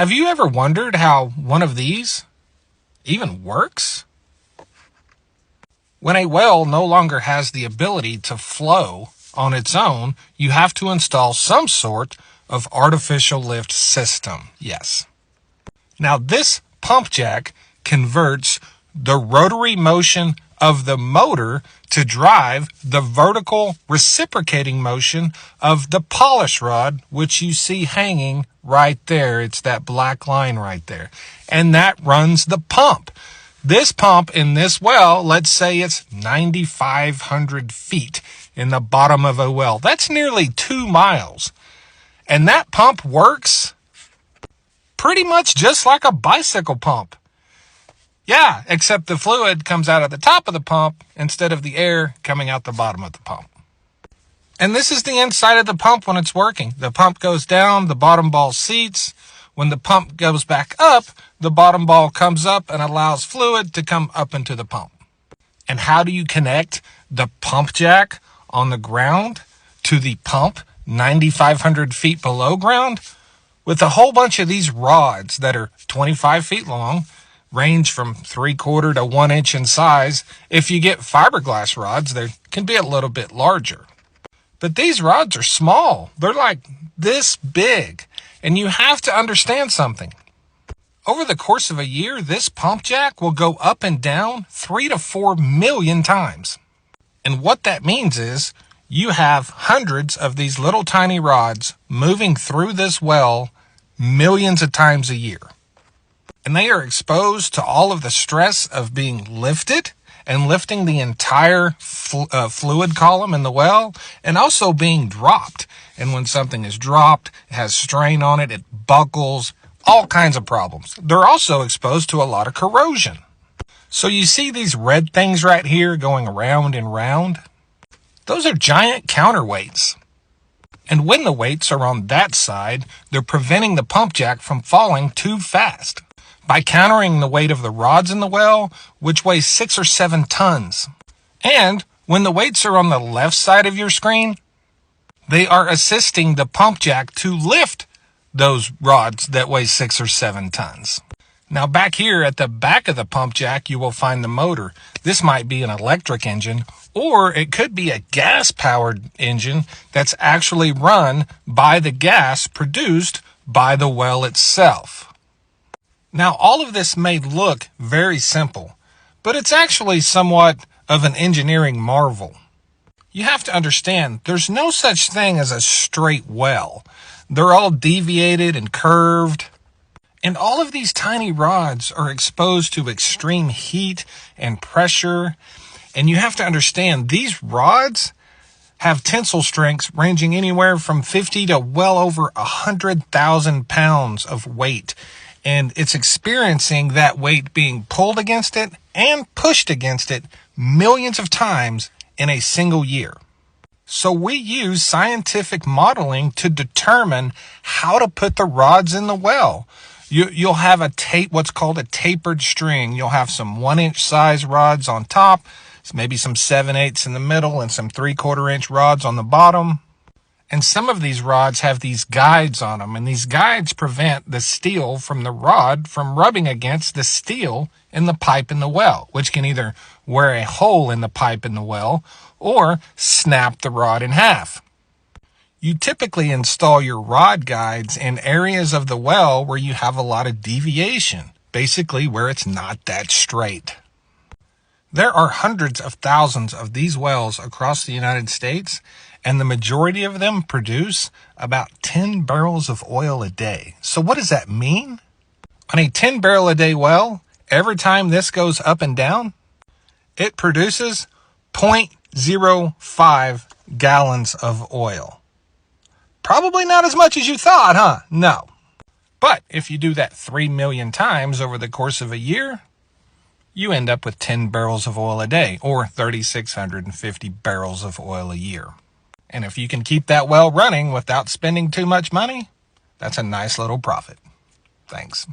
Have you ever wondered how one of these even works? When a well no longer has the ability to flow on its own, you have to install some sort of artificial lift system. Yes. Now, this pump jack converts the rotary motion of the motor to drive the vertical reciprocating motion of the polish rod, which you see hanging right there. It's that black line right there. And that runs the pump. This pump in this well, let's say it's 9,500 feet in the bottom of a well. That's nearly 2 miles. And that pump works pretty much just like a bicycle pump. Yeah, except the fluid comes out of the top of the pump instead of the air coming out the bottom of the pump. And this is the inside of the pump when it's working. The pump goes down, the bottom ball seats. When the pump goes back up, the bottom ball comes up and allows fluid to come up into the pump. And how do you connect the pump jack on the ground to the pump 9,500 feet below ground? With a whole bunch of these rods that are 25 feet long, range from 3/4 to 1 inch in size. If you get fiberglass rods, they can be a little bit larger. But these rods are small. They're like this big. And you have to understand something. Over the course of a year, this pump jack will go up and down 3 to 4 million times. And what that means is you have hundreds of these little tiny rods moving through this well millions of times a year. And they are exposed to all of the stress of being lifted and lifting the entire fluid column in the well, and also being dropped. And when something is dropped, it has strain on it, it buckles, all kinds of problems. They're also exposed to a lot of corrosion. So you see these red things right here going round and round? Those are giant counterweights. And when the weights are on that side, they're preventing the pump jack from falling too fast by countering the weight of the rods in the well, which weighs 6 or 7 tons. And when the weights are on the left side of your screen, they are assisting the pump jack to lift those rods that weigh 6 or 7 tons. Now back here at the back of the pump jack, you will find the motor. This might be an electric engine, or it could be a gas-powered engine that's actually run by the gas produced by the well itself. Now, all of this may look very simple, but it's actually somewhat of an engineering marvel. You have to understand, there's no such thing as a straight well. They're all deviated and curved. And all of these tiny rods are exposed to extreme heat and pressure. And you have to understand, these rods have tensile strengths ranging anywhere from 50 to well over 100,000 pounds of weight. And it's experiencing that weight being pulled against it and pushed against it millions of times in a single year. So we use scientific modeling to determine how to put the rods in the well. You'll have what's called a tapered string. You'll have some 1-inch size rods on top, maybe some 7/8 in the middle, and some 3/4 inch rods on the bottom. And some of these rods have these guides on them, and these guides prevent the steel from the rod from rubbing against the steel in the pipe in the well, which can either wear a hole in the pipe in the well or snap the rod in half. You typically install your rod guides in areas of the well where you have a lot of deviation, basically where it's not that straight. There are hundreds of thousands of these wells across the United States, and the majority of them produce about 10 barrels of oil a day. So what does that mean? On a 10 barrel a day well, every time this goes up and down, it produces 0.05 gallons of oil. Probably not as much as you thought, huh? No. But if you do that 3 million times over the course of a year, you end up with 10 barrels of oil a day, or 3,650 barrels of oil a year. And if you can keep that well running without spending too much money, that's a nice little profit. Thanks.